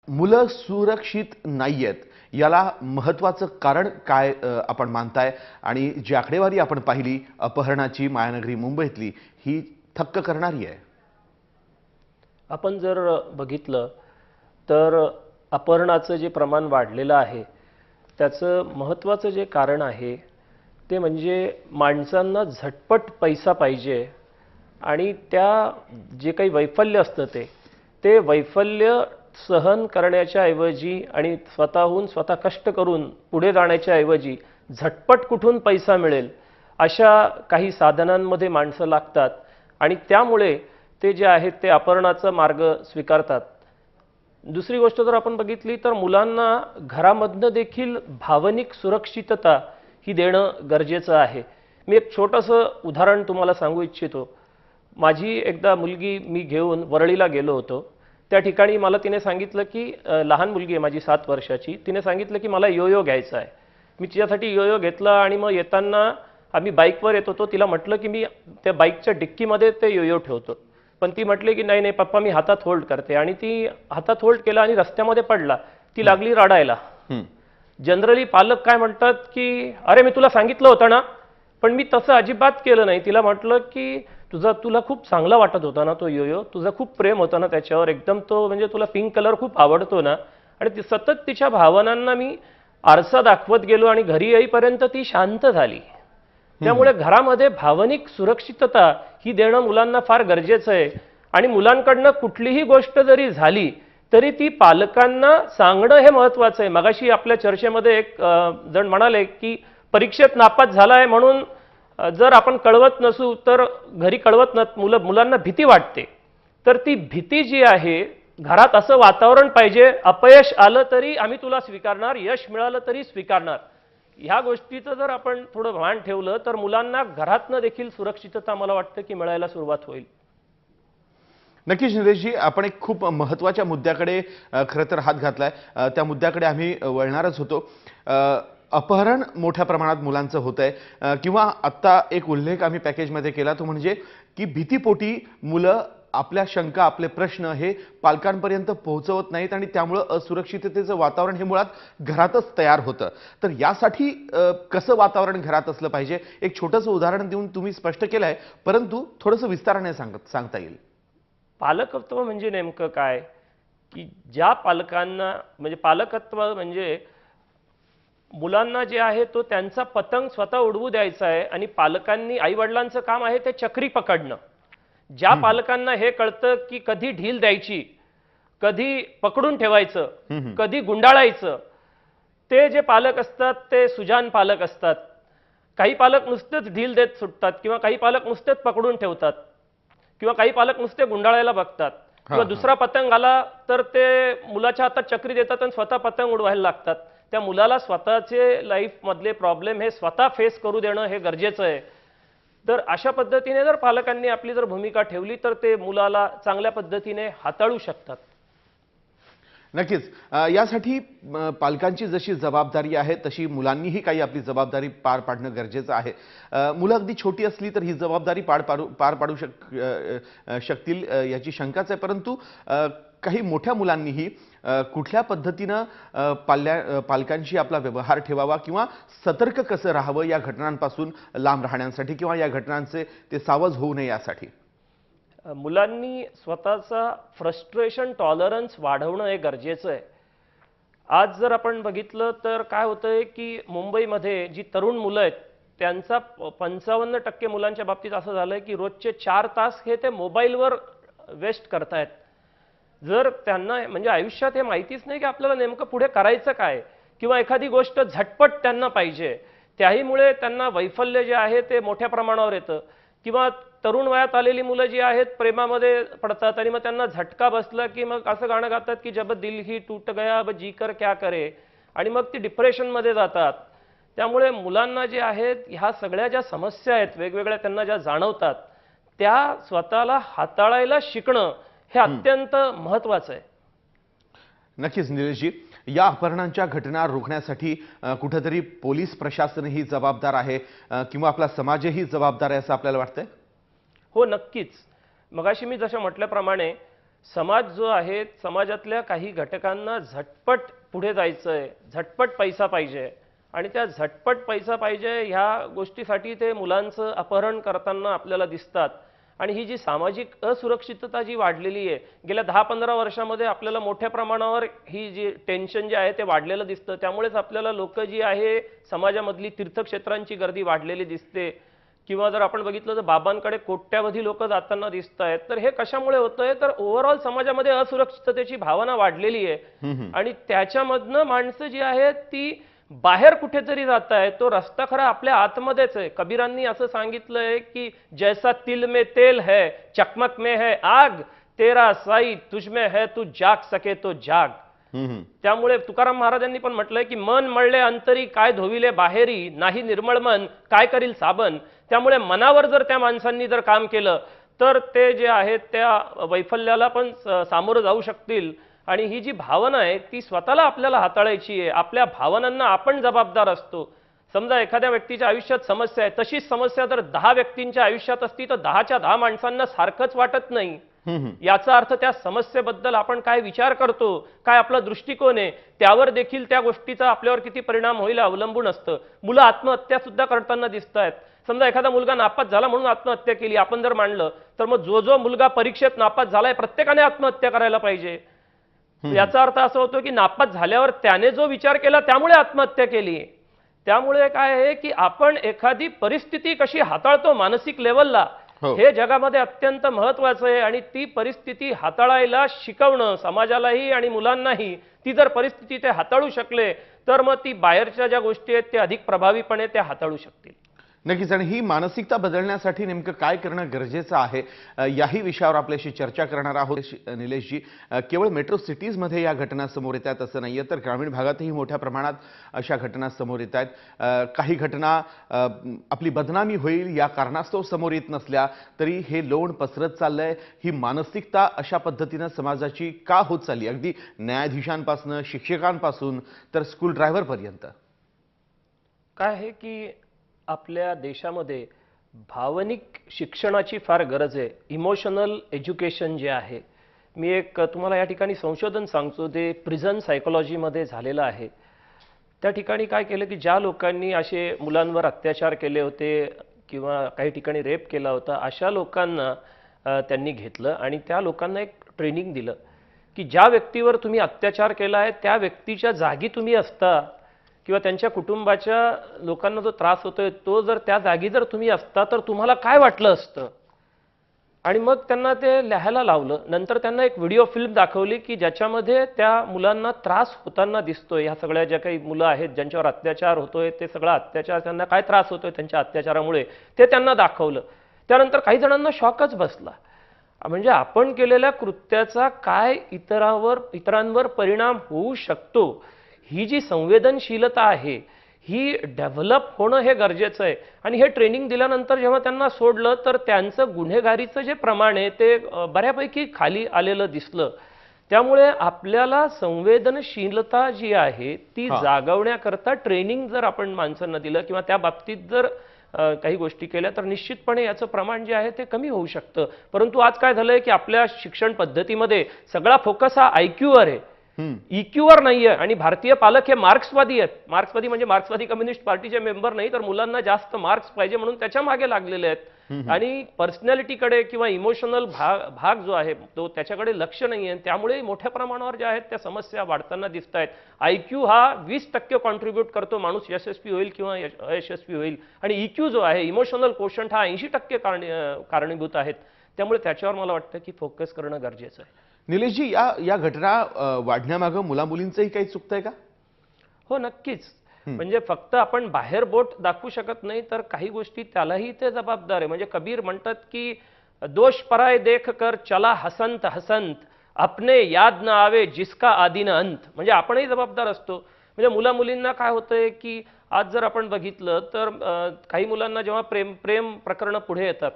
मुलं सुरक्षित नाहीयेत याला महत्त्वाचं कारण काय आपण मानताय? आणि जी आकडेवारी आपण पाहिली अपहरणाची महानगरी मुंबईतली ही थक्क करणारी आहे. आपण जर बघितलं तर अपहरणाचं जे प्रमाण वाढलेलं आहे त्याचं महत्त्वाचं जे कारण आहे ते म्हणजे माणसांना झटपट पैसा पाहिजे आणि त्या जे काही वैफल्य असतं ते वैफल्य सहन करण्याच्या ऐवजी आणि स्वतःहून स्वतः कष्ट करून पुढे जाण्याच्या ऐवजी झटपट कुठून पैसा मिळेल अशा काही साधनांमध्ये माणसं लागतात आणि त्यामुळे ते जे आहेत ते अपहरणाचा मार्ग स्वीकारतात. दुसरी गोष्ट जर आपण बघितली तर मुलांना घरामधनं देखील भावनिक सुरक्षितता ही देणं गरजेचं आहे. मी एक छोटंसं उदाहरण तुम्हाला सांगू इच्छितो. माझी एकदा मुलगी मी घेऊन वरळीला गेलो होतो. त्या ठिकाणी मला तिने सांगितलं की लहान मुलगी आहे माझी 7 वर्षाची. तिने सांगितलं की मला योयो घ्यायचा आहे. मी तिच्यासाठी योयो घेतला आणि मग येताना आम्ही बाईकवर येत होतो. तिला म्हटलं की मी त्या बाईकच्या डिक्कीमध्ये ते योयो ठेवतो. पण ती म्हटली की नाही नाही पप्पा मी हातात होल्ड करते आणि ती हातात होल्ड केला आणि रस्त्यामध्ये पडला. ती लागली रडायला. जनरली पालक काय म्हणतात की अरे मी तुला सांगितलं होतं ना, पण मी तसं अजिबात केलं नाही. तिला म्हटलं की तुला खूप चांगला वाटत होता ना तो योयो, तुझं खूप प्रेम होतं ना त्याच्यावर, एकदम तो म्हणजे तुला पिंक कलर खूप आवडतो ना. आणि ती सतत तिच्या भावनांना मी आरसा दाखवत गेलो आणि घरी येईपर्यंत ती शांत झाली. त्यामुळे घरामध्ये भावनिक सुरक्षितता ही देणं मुलांना फार गरजेचं आहे. आणि मुलांकडनं कुठलीही गोष्ट जरी झाली तरी ती पालकांना सांगणं हे महत्त्वाचं आहे. मगाशी आपल्या चर्चेमध्ये एक जण म्हणाले की परीक्षेत नापास झालाय म्हणून जर आपण कळवत नसू तर घरी कळवत मुलांना भीती वाटते. तर ती भीती जी आहे घरात असं वातावरण पाहिजे, अपयश आलं तरी आम्ही तुला स्वीकारणार, यश मिळालं तरी स्वीकारणार. ह्या गोष्टीचं जर आपण थोडं भान ठेवलं तर मुलांना घरातनं देखील सुरक्षितता मला वाटतं की मिळायला सुरुवात होईल. नक्कीच निलेशजी, आपण एक खूप महत्त्वाच्या मुद्द्याकडे खरं तर हात घातलाय. त्या मुद्द्याकडे आम्ही वळणारच होतो. अपहरण मोठ्या प्रमाणात मुलांचं होतंय किंवा आत्ता एक उल्लेख आम्ही पॅकेजमध्ये केला तो म्हणजे की भीतीपोटी मुलं आपल्या शंका आपले प्रश्न हे पालकांपर्यंत पोहोचवत नाहीत आणि त्यामुळे असुरक्षिततेचं वातावरण हे मुळात घरातच तयार होतं. तर यासाठी कसं वातावरण घरात असलं पाहिजे एक छोटंसं उदाहरण देऊन तुम्ही स्पष्ट केलंय, परंतु थोडंसं विस्ताराने सांगता येईल. पालकत्व म्हणजे नेमकं काय की ज्या पालकांना म्हणजे पालकत्व म्हणजे मुलांना जे आहे तो त्यांचा पतंग स्वतः उडवू द्यायचा आहे आणि पालकांनी आई वडिलांचं काम आहे ते चक्री पकडणं. ज्या पालकांना हे कळतं की कधी ढील द्यायची, कधी पकडून ठेवायचं, कधी गुंडाळायचं, ते जे पालक असतात ते सुजान पालक असतात. काही पालक नुसतेच ढील देत सुटतात किंवा काही पालक नुसतेच पकडून ठेवतात किंवा काही पालक नुसते गुंडाळायला बघतात किंवा दुसरा पतंग आला तर ते मुलाच्या हातात चक्री देतात आणि स्वतः पतंग उडवायला लागतात. त्या मुलाला स्वतःचे लाईफमधले प्रॉब्लेम हे स्वतः फेस करू देणं हे गरजेचं आहे. तर अशा पद्धतीने जर पालकांनी आपली जर भूमिका ठेवली तर ते मुलाला चांगल्या पद्धतीने हाताळू शकतात. नक्कीच यासाठी पालकांची जशी जबाबदारी आहे तशी मुलांनीही काही आपली जबाबदारी पार पाडणं गरजेचं आहे. मुलं अगदी छोटी असली तर ही जबाबदारी पार पाडू शकतील याची शंकाच आहे, परंतु काही मोठ्या मुलांनीही कुठल्या पद्धतीनं पालकांशी आपला व्यवहार ठेवावा किंवा सतर्क कसं राहावं या घटनांपासून लांब राहण्यासाठी किंवा या घटनांचे ते सावध होऊ नये यासाठी. मुलांनी स्वतःचा फ्रस्ट्रेशन टॉलरन्स वाढवणं हे गरजेचं आहे. आज जर आपण बघितलं तर काय होतंय की मुंबईमध्ये जी तरुण मुलं आहेत त्यांचा 55% मुलांच्या बाबतीत असं झालंय की रोजचे 4 तास हे ते मोबाईलवर वेस्ट करतायत. जर त्यांना म्हणजे आयुष्यात हे माहितीच नाही की आपल्याला नेमकं पुढे करायचं काय किंवा एखादी गोष्ट झटपट त्यांना पाहिजे, त्याहीमुळे त्यांना वैफल्य जे आहे ते मोठ्या प्रमाणावर येतं. किंवा तरुण वयात आलेली मुलं जी आहेत प्रेमामध्ये पडतात आणि मग त्यांना झटका बसला की मग असं गाणं गातात की जब दिल ही टूट गया अब जी कर क्या करे, आणि मग ती डिप्रेशनमध्ये जातात. त्यामुळे मुलांना जे आहेत ह्या सगळ्या ज्या समस्या आहेत वेगवेगळ्या त्यांना ज्या जाणवतात त्या स्वतःला हाताळायला शिकणं हे अत्यंत महत्त्वाचं आहे. नक्कीच निलेशजी, या अपहरणांच्या घटना रोखण्यासाठी कुठेतरी पोलीस प्रशासनही जबाबदार आहे किंवा आपला समाजही जबाबदार आहे असं आपल्याला वाटतंय? हो नक्कीच. मगाशी मी जसं म्हटल्याप्रमाणे समाज जो आहे, समाजातल्या काही घटकांना झटपट पुढे जायचंय, झटपट पैसा पाहिजे आणि त्या झटपट पैसा पाहिजे ह्या गोष्टीसाठी ते मुलांचं अपहरण करताना आपल्याला दिसतात. आणि ही जी सामाजिक असुरक्षितता जी वाढलेली आहे गेल्या 10-15 वर्षामध्ये आपल्याला मोठ्या प्रमाणावर ही जी टेन्शन जे आहे ते वाढलेलं दिसतं. त्यामुळेच आपल्याला लोक जी आहे समाजामधली तीर्थक्षेत्रांची गर्दी वाढलेली दिसते. किंवा जर आपण बघितलं तर बाबांकडे कोट्यावधी लोक जाताना दिसत आहेत. तर हे कशामुळे होतंय तर ओव्हरऑल समाजामध्ये असुरक्षिततेची भावना वाढलेली आहे आणि त्याच्यामधनं माणसं जी आहेत ती बाहेर कुठेतरी जात आहे. तो रस्ता खरा आपल्या आतमध्येच आहे. कबीरांनी असं सांगितलंय की जैसा तिल में तेल है चकमक में है आग, तेरा साई तुझमें है तू जाग सके तो जाग. त्यामुळे तुकाराम महाराजांनी पण म्हटलंय की मन मळले अंतरी काय धोविले बाहेरी, नाही निर्मळ मन काय करील साबण. त्यामुळे मनावर जर त्या माणसांनी जर काम केलं तर ते जे आहेत त्या वैफल्याला पण सामोरं जाऊ शकतील. आणि ही जी भावना आहे ती स्वतःला आपल्याला हाताळायची आहे. आपल्या भावनांना आपण जबाबदार असतो. समजा एखाद्या व्यक्तीच्या आयुष्यात समस्या आहे, तशीच समस्या जर 10 व्यक्तींच्या आयुष्यात असती तर 10च्या 10 माणसांना सारखंच वाटत नाही. याचा अर्थ त्या समस्येबद्दल आपण काय विचार करतो, काय आपला दृष्टिकोन आहे, त्यावर देखील त्या गोष्टीचा आपल्यावर किती परिणाम होईल अवलंबून असतं. मुलं आत्महत्या सुद्धा करताना दिसत आहेत. समजा एखादा मुलगा नापास झाला म्हणून आत्महत्या केली आपण जर मानलं तर मग जो मुलगा परीक्षेत नापास झालाय प्रत्येकाने आत्महत्या करायला पाहिजे. याचा अर्थ असा होतो की नापास झाल्यावर त्याने जो विचार केला त्यामुळे आत्महत्या केली. त्यामुळे काय आहे की आपण एखादी परिस्थिती कशी हाताळतो मानसिक लेवलला हे जगामध्ये अत्यंत महत्वाचं आहे. आणि ती परिस्थिती हाताळायला शिकवणं समाजालाही आणि मुलांनाही, ती जर परिस्थिती ते हाताळू शकले तर मग ती बाहेरच्या ज्या गोष्टी आहेत ते अधिक प्रभावीपणे ते हाताळू शकतील. नक्कीच. आणि ही मानसिकता बदलण्यासाठी नेमकं काय करणं गरजेचं आहे याही विषयावर आपल्याशी चर्चा करणार आहोत. निलेशजी, केवळ मेट्रो सिटीजमध्ये या घटना समोर येत आहेत असं नाहीये, तर ग्रामीण भागातही मोठ्या प्रमाणात अशा घटना समोर येत आहेत. काही घटना आपली बदनामी होईल या कारणास्तव समोर येत नसल्या तरी हे लोण पसरत चाललंय. ही मानसिकता अशा पद्धतीनं समाजाची का होत चालली, अगदी न्यायाधीशांपासून शिक्षकांपासून तर स्कूल ड्रायव्हरपर्यंत? काय आहे की आपल्या देशामध्ये भावनिक शिक्षणाची फार गरज आहे. इमोशनल एज्युकेशन जे आहे, मी एक तुम्हाला या ठिकाणी संशोधन सांगतो ते प्रिझन सायकोलॉजीमध्ये झालेलं आहे. त्या ठिकाणी काय केलं की ज्या लोकांनी असे मुलांवर अत्याचार केले होते किंवा काही ठिकाणी रेप केला होता अशा लोकांना त्यांनी घेतलं आणि त्या लोकांना एक ट्रेनिंग दिलं की ज्या व्यक्तीवर तुम्ही अत्याचार केला आहे त्या व्यक्तीच्या जागी तुम्ही असता किंवा त्यांच्या कुटुंबाच्या लोकांना जो त्रास होतोय तो जर त्या जागी जर तुम्ही असता तर तुम्हाला काय वाटलं असतं. आणि मग त्यांना ते लिहायला लावलं. नंतर त्यांना एक व्हिडिओ फिल्म दाखवली की ज्याच्यामध्ये त्या मुलांना त्रास होताना दिसतोय. ह्या सगळ्या ज्या काही मुलं आहेत ज्यांच्यावर अत्याचार होतोय ते सगळा अत्याचार, त्यांना काय त्रास होतोय त्यांच्या अत्याचारामुळे ते त्यांना दाखवलं. त्यानंतर काही जणांना शॉकच बसला. म्हणजे आपण केलेल्या कृत्याचा काय इतरांवर परिणाम होऊ शकतो, ही जी संवेदनशीलता आहे ही डेव्हलप होणं हे गरजेचं आहे. आणि हे ट्रेनिंग दिल्यानंतर जेव्हा त्यांना सोडलं तर त्यांचं गुन्हेगारीचं जे प्रमाण आहे ते बऱ्यापैकी खाली आलेलं दिसलं. त्यामुळे आपल्याला संवेदनशीलता जी आहे ती जागवण्याकरता ट्रेनिंग जर आपण माणसांना दिलं किंवा त्या बाबतीत जर काही गोष्टी केल्या तर निश्चितपणे याचं प्रमाण जे आहे ते कमी होऊ शकतं. परंतु आज काय झालंय की आपल्या शिक्षण पद्धतीमध्ये सगळा फोकस हा IQ वर आहे, EQवर नाहीये. आणि भारतीय पालक हे मार्क्सवादी आहेत. मार्क्सवादी म्हणजे मार्क्सवादी कम्युनिस्ट पार्टीचे मेंबर नाही, तर मुलांना जास्त मार्क्स पाहिजे म्हणून त्याच्या मागे लागलेले आहेत. आणि पर्सनॅलिटीकडे किंवा इमोशनल भाग जो आहे तो त्याच्याकडे लक्ष नाहीये. त्यामुळे मोठ्या प्रमाणावर ज्या आहेत त्या समस्या वाढताना दिसत आहेत. IQ हा 20% कॉन्ट्रीब्यूट करतो, माणूस यशस्वी होईल किंवा अयशस्वी होईल. आणि EQ जो आहे इमोशनल कोशंट हा 80% कारणीभूत आहेत. त्यामुळे त्याच्यावर मला वाटतं की फोकस करणं गरजेचं आहे. निलेशजी, या घटना वाढण्यामागं मुलामुलींचंही काही चुकतंय का? हो, नक्कीच. म्हणजे फक्त आपण बाहेर बोट दाखवू शकत नाही, तर काही गोष्टी त्यालाही ते जबाबदार आहे. म्हणजे कबीर म्हणतात की दोष पराय देख कर चला हसंत हसंत, अपने याद न आवे जिसका आदि न अंत. म्हणजे आपणही जबाबदार असतो. म्हणजे मुला-मुलींना काय होतंय की आज जर आपण बघितलं तर काही मुलांना जेव्हा प्रेम प्रकरणं पुढे येतात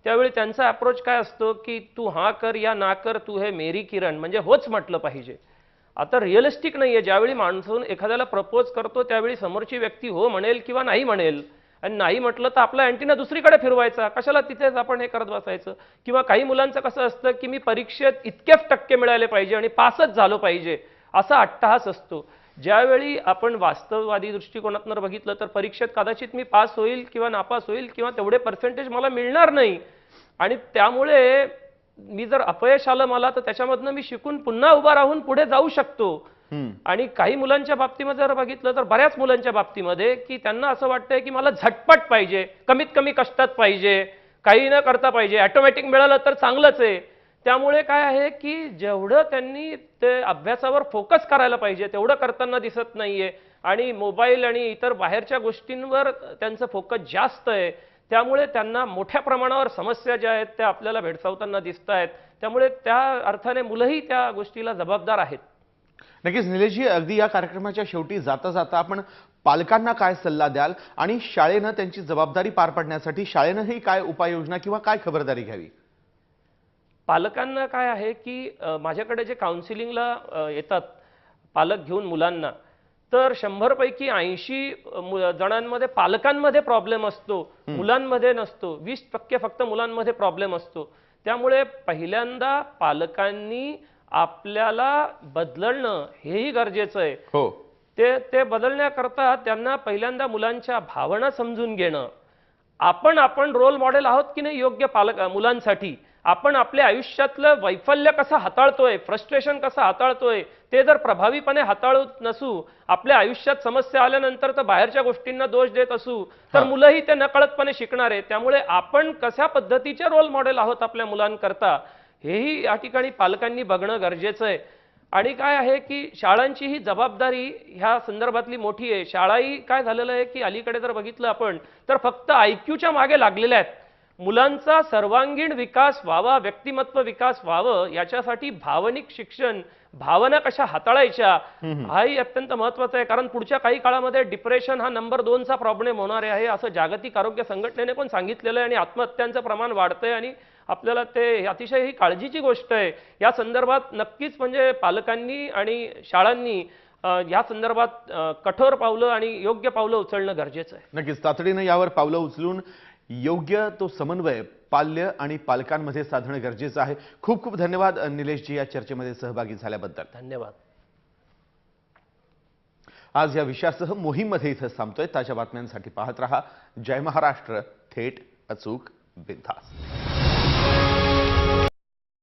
त्यावेळी त्यांचा अप्रोच काय असतो की तू हा कर या ना कर, तू हे मेरी किरण, म्हणजे होच म्हटलं पाहिजे. आता रिअलिस्टिक नाहीये. ज्यावेळी माणूस एखाद्याला प्रपोज करतो त्यावेळी समोरची व्यक्ती हो म्हणेल किंवा नाही म्हणेल आणि नाही म्हटलं तर आपला अँटिना दुसरीकडे फिरवायचा, कशाला तिथेच आपण हे करत बसायचं. किंवा काही मुलांचं कसं असतं की मी परीक्षेत इतकेच टक्के मिळाले पाहिजे आणि पासच झालो पाहिजे असा अट्टहास असतो. ज्यावेळी आपण वास्तववादी दृष्टिकोनातून बघितलं तर परीक्षेत कदाचित मी पास होईल किंवा नापास होईल किंवा तेवढे पर्सेंटेज मला मिळणार नाही, आणि त्यामुळे मी जर अपयश आलं मला तर त्याच्यामधनं मी शिकून पुन्हा उभा राहून पुढे जाऊ शकतो. आणि काही मुलांच्या बाबतीमध्ये जर बघितलं तर बऱ्याच मुलांच्या बाबतीमध्ये की त्यांना असं वाटतंय की मला झटपट पाहिजे, कमीत कमी कष्टात पाहिजे, काही न करता पाहिजे, ऑटोमॅटिक मिळालं तर चांगलंच आहे. त्यामुळे काय आहे की जेवढं त्यांनी ते अभ्यासावर फोकस करायला पाहिजे तेवढं करताना दिसत नाहीये, आणि मोबाईल आणि इतर बाहेरच्या गोष्टींवर त्यांचं फोकस जास्त आहे. त्यामुळे त्यांना मोठ्या प्रमाणावर समस्या ज्या आहेत त्या आपल्याला भेडसावताना दिसत आहेत. त्यामुळे त्या अर्थाने मुलंही त्या गोष्टीला जबाबदार आहेत. नक्कीच निलेशजी, अगदी या कार्यक्रमाच्या शेवटी जाता जाता आपण पालकांना काय सल्ला द्याल आणि शाळेनं त्यांची जबाबदारी पार पाडण्यासाठी शाळेनंही काय उपाययोजना किंवा काय खबरदारी घ्यावी? पालकांना काय आहे की माझ्याकडे जे काउन्सिलिंगला येतात पालक घेऊन मुलांना, तर 100 पैकी 80 जणांमध्ये पालकांमध्ये प्रॉब्लेम असतो, मुलांमध्ये नसतो. 20% फक्त मुलांमध्ये प्रॉब्लेम असतो. त्यामुळे पहिल्यांदा पालकांनी आपल्याला बदलणं हेही गरजेचं आहे. हो, ते बदलण्याकरता त्यांना पहिल्यांदा मुलांच्या भावना समजून घेणं. आपण रोल मॉडेल आहोत की नाही योग्य मुलांसाठी. आपण आपल्या आयुष्यातलं वैफल्य कसं हाताळतोय, फ्रस्ट्रेशन कसं हाताळतोय, ते जर प्रभावीपणे हाताळत नसू, आपल्या आयुष्यात समस्या आल्यानंतर तर बाहेरच्या गोष्टींना दोष देत असू, तर मुलंही ते नकळतपणे शिकणार आहे. त्यामुळे आपण कशा पद्धतीचे रोल मॉडेल आहोत आपल्या मुलांकरता हेही या ठिकाणी पालकांनी बघणं गरजेचं आहे. आणि काय आहे की शाळांची ही जबाबदारी ह्या संदर्भातली मोठी आहे. शाळाही काय झालेलं आहे की अलीकडे जर बघितलं आपण तर फक्त IQच्या मागे लागलेल्या आहेत. मुलांचा सर्वांगीण विकास व्हावा, व्यक्तिमत्व विकास व्हावं, याच्यासाठी भावनिक शिक्षण, भावना कशा हाताळायच्या हाही अत्यंत महत्त्वाचं आहे. कारण पुढच्या काही काळामध्ये डिप्रेशन हा नंबर 2चा प्रॉब्लेम होणार आहे असं जागतिक आरोग्य संघटनेने पण सांगितलेलं आहे. आणि आत्महत्यांचं प्रमाण वाढतंय आणि आपल्याला ते अतिशय ही काळजीची गोष्ट आहे. या संदर्भात नक्कीच म्हणजे पालकांनी आणि शाळांनी या संदर्भात कठोर पावलं आणि योग्य पावलं उचलणं गरजेचं आहे. नक्कीच तातडीनं यावर पावलं उचलून योग्य तो समन्वय पाल्य आणि पालकांमध्ये साधणं गरजेचं आहे. खूप खूप धन्यवाद निलेशजी या चर्चेमध्ये सहभागी झाल्याबद्दल. धन्यवाद. आज या विषयासह मोहीममध्ये इथं थांबतोय. ताज्या बातम्यांसाठी पाहत रहा जय महाराष्ट्र, थेट, अचूक, बिनधास्त.